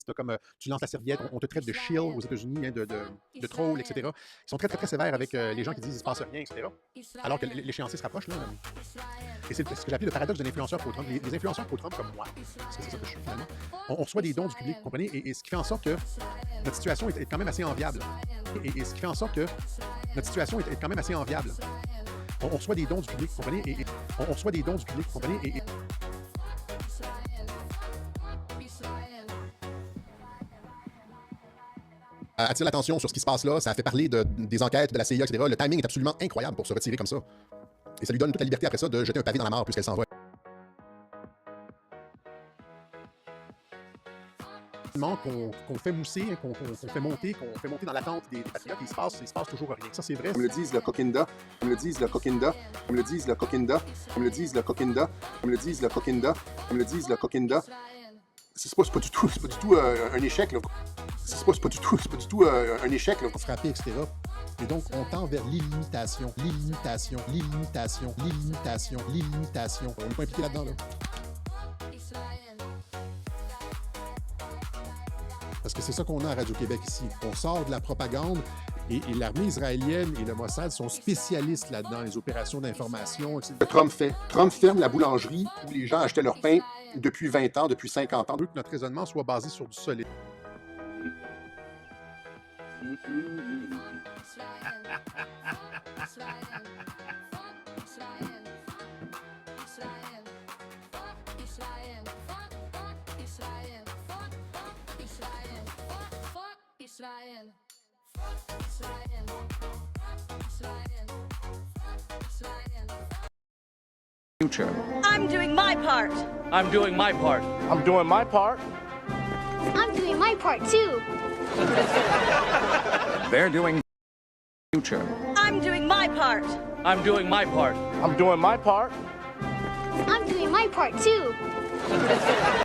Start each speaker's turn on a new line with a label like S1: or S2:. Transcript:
S1: raciste, comme tu lances la serviette, on te traite de shill aux États-Unis, hein, de troll, etc. Ils sont très, très, très sévères avec les gens qui disent qu'il ne se passe rien, etc. Alors que l'échéancier se rapproche. Là. Et c'est ce que j'appelle le paradoxe de l'influenceur pro-Trump. Les influenceurs pro-Trump comme moi, parce que c'est ça que je suis finalement, on reçoit des dons du public, vous comprenez, et ce qui fait en sorte que notre situation est quand même assez enviable. Et ce qui fait en sorte que notre situation est quand même assez enviable. On reçoit des dons du public, vous comprenez, et on reçoit des dons du public, vous comprenez, et attire l'attention sur ce qui se passe là, ça fait parler des enquêtes, de la CIA, etc. Le timing est absolument incroyable pour se retirer comme ça. Et ça lui donne toute la liberté après ça de jeter un pavé dans la mare puisqu'elle s'en va. Qu'on fait mousser, qu'on fait monter dans l'attente des patriotes, il se passe toujours rien. Ça, c'est vrai.
S2: Comme le disent le coquinda, comme le disent le coquinda, comme le disent le coquinda, comme le disent le coquinda, comme le disent le coquinda, comme le disent le coquinda. C'est pas du tout un échec, là. C'est pas du tout un échec, là.
S1: Frapper, etc. Et donc, on tend vers l'illimitation, l'illimitation, l'illimitation, l'illimitation, l'illimitation. On n'est pas impliqué là-dedans, là. Parce que c'est ça qu'on a à Radio-Québec ici. On sort de la propagande et l'armée israélienne et le Mossad sont spécialistes là-dedans, les opérations d'information, etc.
S2: Trump fait. Trump ferme la boulangerie où les gens achetaient leur pain depuis 20 ans, depuis 50 ans.
S1: On veut que notre raisonnement soit basé sur du solide.
S3: Future.
S4: I'm doing my part.
S3: I'm doing my part.
S5: I'm doing my part.
S6: I'm doing my part too.
S3: They're doing future.
S4: I'm doing my part.
S3: I'm doing my part.
S5: I'm doing my part.
S6: I'm doing my part too.